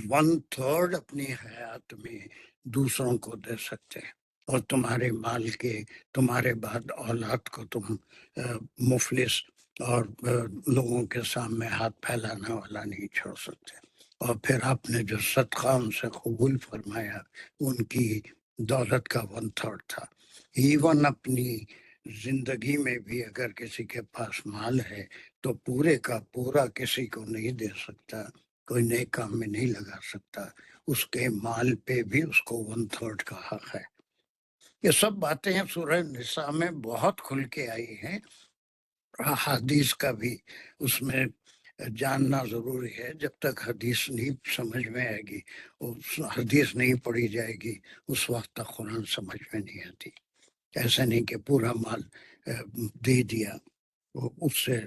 1/3 اپنی حیات میں دوسروں کو دے سکتے ہیں. اور تمہارے مال کے تمہارے بعد اولاد کو تم مفلس اور لوگوں کے سامنے ہاتھ پھیلانے والا نہیں چھوڑ سکتے. اور پھر آپ نے جو صدقہ ان سے قبول فرمایا ان کی دولت کا 1/3 تھا. ایون اپنی زندگی میں بھی اگر کسی کے پاس مال ہے تو پورے کا پورا کسی کو نہیں دے سکتا، کوئی نئے کام میں نہیں لگا سکتا، اس کے مال پہ بھی اس کو 1/3 کا حق ہے. یہ سب باتیں سورہ نساء میں بہت کھل کے آئی ہیں. حدیث کا بھی اس میں جاننا ضروری ہے. جب تک حدیث نہیں سمجھ میں آئے گی، حدیث نہیں پڑھی جائے گی، اس وقت تک قرآن سمجھ میں نہیں آتی. ایسا نہیں کہ پورا مال دے دیا، اس سے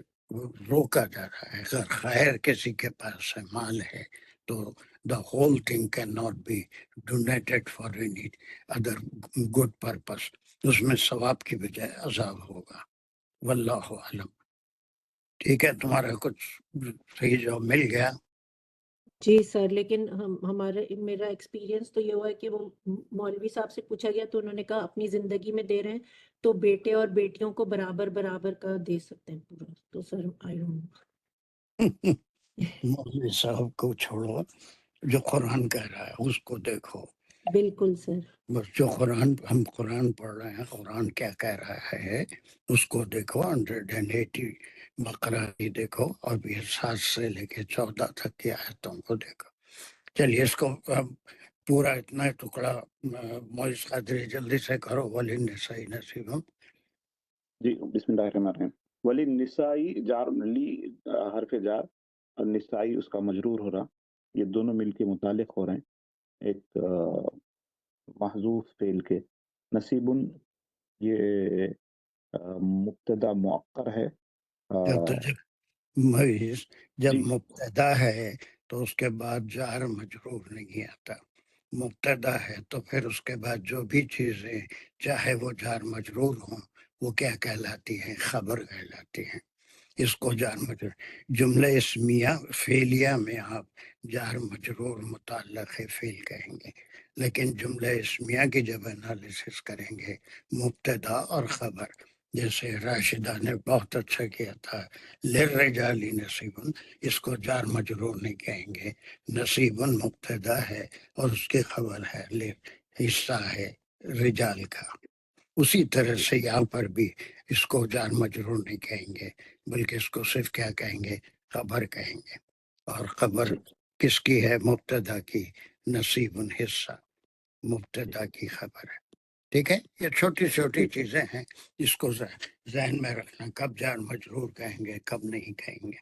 روکا جا رہا ہے. اگر خیر کسی کے پاس ہے، مال ہے، تو the whole thing cannot be donated for any other good purpose. اس میں ثواب کی بجائے عذاب ہوگا. واللہ عالم. ٹھیک ہے، تمہارا کچھ صحیح جواب مل گیا. جی سر، لیکن میرا ایکسپیرینس تو یہ ہوا ہے کہ وہ مولوی صاحب سے پوچھا گیا تو انہوں نے کہا اپنی زندگی میں دے رہے ہیں تو بیٹے اور بیٹیوں کو برابر کا دے سکتے ہیں پورا. تو سر آئی ڈونٹ نو. مولوی صاحب کو چھوڑو، جو قرآن کہہ رہا ہے اس کو دیکھو. بالکل سر. بس جو ہم قرآن پڑھ رہے ہیں، قرآن کیا کہہ رہا ہے اس کو دیکھو. 180 بقرہ بھی دیکھو، اور بھی 7 سے لے کے 14 تک کی آیتوں کو دیکھو. چلیے اس کو پورا اتنا ٹکڑا معیز قادری جلدی سے کرو. وللنساء نصیب. جی بسم اللہ الرحمن الرحیم. وللنساء جار لی حرف جار اور نسائی اس کا مجرور ہو رہا، یہ دونوں مل کے متعلق ہو رہے ہیں ایک محذوف فعل کے. نصیب یہ مبتدا مؤخر ہے. معیز جب جی مبتدا ہے تو اس کے بعد جار مجرور نہیں آتا. مبتدا ہے تو پھر اس کے بعد جو بھی چیزیں چاہے وہ جار مجرور ہوں وہ کیا کہلاتی ہیں؟ خبر کہلاتی ہیں. اس کو جار مجرور جملہ اسمیہ فعلیہ میں آپ جار مجرور متعلق فعل کہیں گے، لیکن جملہ اسمیہ کی جب انالیسس کریں گے مبتدا اور خبر، جیسے راشدہ نے بہت اچھا کیا تھا للرجال نصیب، اس کو جار مجرور نہیں کہیں گے. نصیب مبتدا ہے اور اس کی خبر ہے حصہ ہے رجال کا. اسی طرح سے یہاں پر بھی اس کو جار مجرور نہیں کہیں گے، بلکہ اس کو صرف کیا کہیں گے؟ خبر کہیں گے. اور خبر کس کی ہے؟ مبتدا کی. نصیب حصہ مبتدا کی خبر ہے. ٹھیک ہے، یہ چھوٹی چھوٹی چیزیں ہیں، اس کو ذہن میں رکھنا. کب جار مجرور کہیں گے، کب نہیں کہیں گے.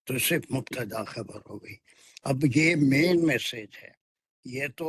تو صرف مبتدا خبر ہو گئی. اب یہ مین میسج ہے. یہ تو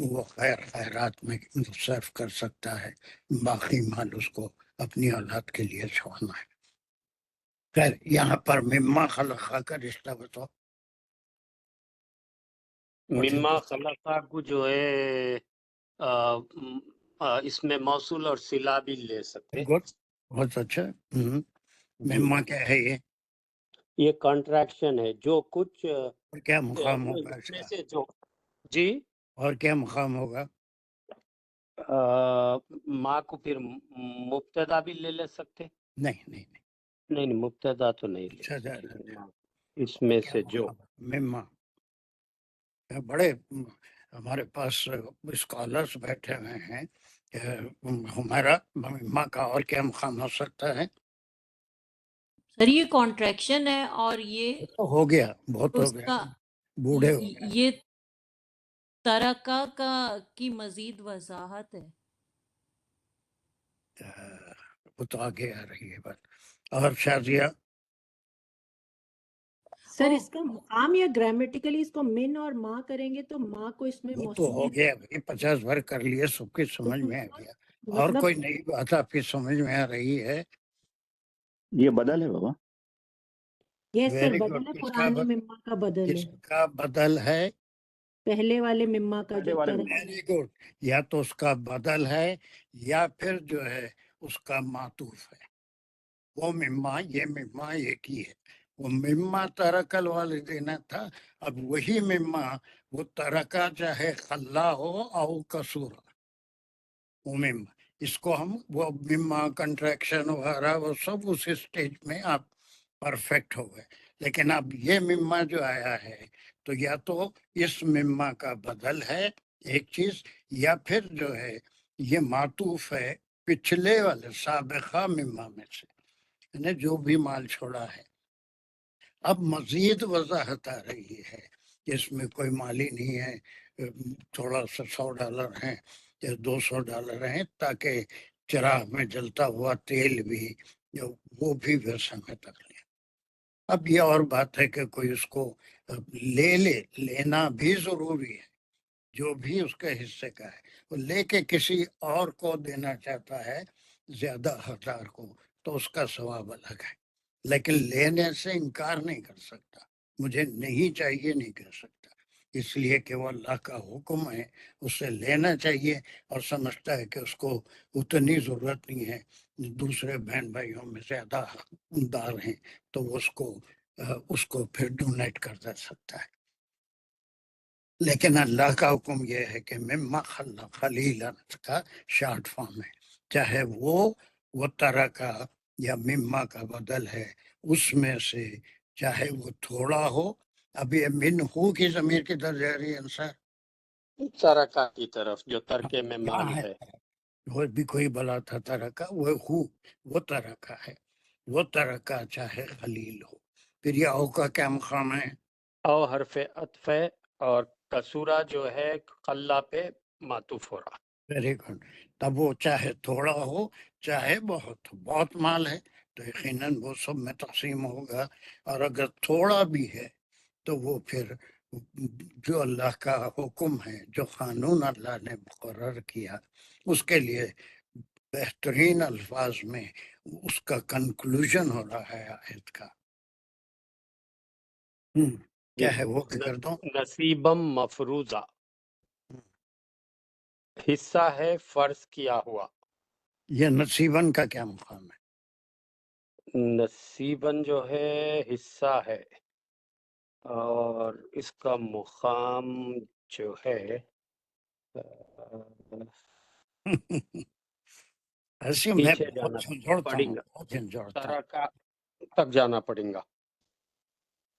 وہ خیرات میں صرف کر سکتا ہے، باقی مال اس کو اپنی اولاد کے لیے چھوڑنا ہے۔ خیر، یہاں پر مما خلقہ کا رشتہ بتاؤ۔ مما خلقہ کو جو ہے اس میں موصول اور صلہ بھی لے سکتے۔ گڈ، بہت اچھا۔ مما کیا ہے یہ کانٹریکشن ہے، جو کچھ اور کیا مقام ہوگا اس اس میں کا؟ سے جو جی اور کیا مقام ہوگا؟ ماں کو پھر مبتدا بھی لے سکتے؟ نہیں نہیں نہیں، نہیں، مبتدا تو نہیں لے اچھا، سکتے، اس میں سے جو مما بڑے ہمارے پاس اسکالرس بیٹھے ہوئے ہیں، ہمارا مما کا اور کیا مقام ہو سکتا ہے؟ سر یہ کانٹریکشن ہے اور یہ تو ہو گیا، بہت ہو اس گیا، کا بوڑھے ہو گئے۔ یہ ترکہ کا کی مزید وضاحت ہے۔ وہ تو آگے آ رہی ہے بات۔ اور شازیہ؟ سر اس کا مقام یا گرامیٹیکلی اس کو من اور ماں کریں گے تو ماں کو اس میں وہ تو ہو موصول گیا بھائی، 50 بار کر لیے، سب کی سمجھ میں آ گیا۔ اور مطلب کوئی نئی بات آپ کی سمجھ میں آ رہی ہے؟ یہ بدل ہے بابا؟ یس سر، ویری بدل گڈ۔ ہے، کس کا پرانی مما کا بدل کس ہے، کا بدل ہے؟ پہلے والے مما کا پہلے جو والے ترک ویری گڈ، یا تو اس کا بدل ہے یا پھر جو ہے اس کا معطوف ہے۔ وہ مما، یہ مما ایک ہی ہے۔ وہ مما ترک الوالدین تھا، اب وہی مما وہ ترکا چاہے خلا ہو او کسور، وہ مما، اس کو ہم وہ مما کنٹریکشن وغیرہ وہ سب اس اسٹیج میں آپ پرفیکٹ ہو گئے۔ لیکن اب یہ مما جو آیا ہے تو یا تو اس مما کا بدل ہے ایک چیز، یا پھر جو ہے یہ معطوف ہے پچھلے والے سابقہ مما میں سے، یعنی جو بھی مال چھوڑا ہے۔ اب مزید وضاحت آ رہی ہے کہ اس میں کوئی مالی نہیں ہے، تھوڑا سا $100 ہیں یا $200 ہیں، تاکہ چراغ میں جلتا ہوا تیل بھی وہ بھی ورثہ میں تک لے۔ اب یہ اور بات ہے کہ کوئی اس کو لینا بھی ضروری ہے، جو بھی اس کے حصے کا ہے وہ لے کے کسی اور کو دینا چاہتا ہے زیادہ حقدار کو، تو اس کا ثواب الگ ہے، لیکن لینے سے انکار نہیں کر سکتا، مجھے نہیں چاہیے نہیں کر سکتا، اس لیے کہ وہ اللہ کا حکم ہے، اسے لینا چاہیے، اور سمجھتا ہے کہ اس کو اتنی ضرورت نہیں ہے، دوسرے بہن بھائیوں میں زیادہ حقدار ہیں تو وہ اس کو پھر ڈونیٹ کر دے سکتا ہے۔ لیکن اللہ کا حکم یہ ہے کہ مما خلیلا کا شارٹ فارم ہے، چاہے وہ طرح کا یا مما کا بدل ہے، اس میں سے چاہے وہ تھوڑا ہو۔ اب یہ من ہو کی ضمیر کی طرف جا رہی ہے انصار، ترکہ کی طرف جو ترکے میں کیا مال ہے؟ ہے۔ وہ بھی کوئی بلا تھا طرح کا، وہ طرح کا ہے، وہ طرح کا چاہے خلیل ہو۔ پھر یہ او کا کیا مقام ہے؟ او حرف عطف ہے اور کسورہ جو ہے خلا پہ معطوف ہو رہا۔ Very good. تب وہ چاہے تھوڑا ہو چاہے بہت مال ہے تو یقیناً وہ سب میں تقسیم ہوگا، اور اگر تھوڑا بھی ہے تو وہ پھر جو اللہ کا حکم ہے، جو قانون اللہ نے مقرر کیا، اس کے لیے بہترین الفاظ میں اس کا کنکلوژن ہو رہا ہے آیت کا۔ کیا ہے وہ کر دو؟ نصیبم مفروضہ، حصہ ہے فرض کیا ہوا۔ یہ نصیباً کا کیا مقام ہے؟ نصیباً جو ہے حصہ ہے، اور اس کا مقام جو ہے ایسے میں پیچھے بہت جانا جھنجھوڑتا پڑے ہوں، گا، بہت جھنجھوڑتا ہوں۔ ترکہ تک جانا پڑے گا،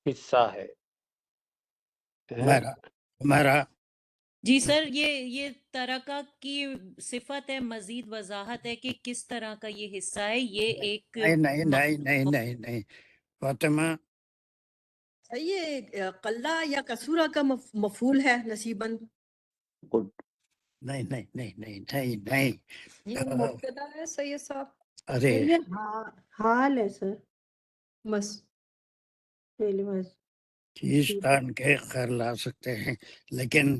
حصہ ہے۔ ہمارا جی سر، یہ ترکہ کی صفت ہے، مزید وضاحت ہے کہ کس طرح کا یہ حصہ ہے، یہ ایک نہیں فاطمہ، یہ قلہ یا کسورہ کا مفعول ہے نصیباً۔ نہیں یہ مبتدا ہے سید صاحب، ارے سر یہ حال ہے سر، بس فعل ماضی چیز تان کے خیر لا سکتے ہیں، لیکن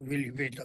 will be the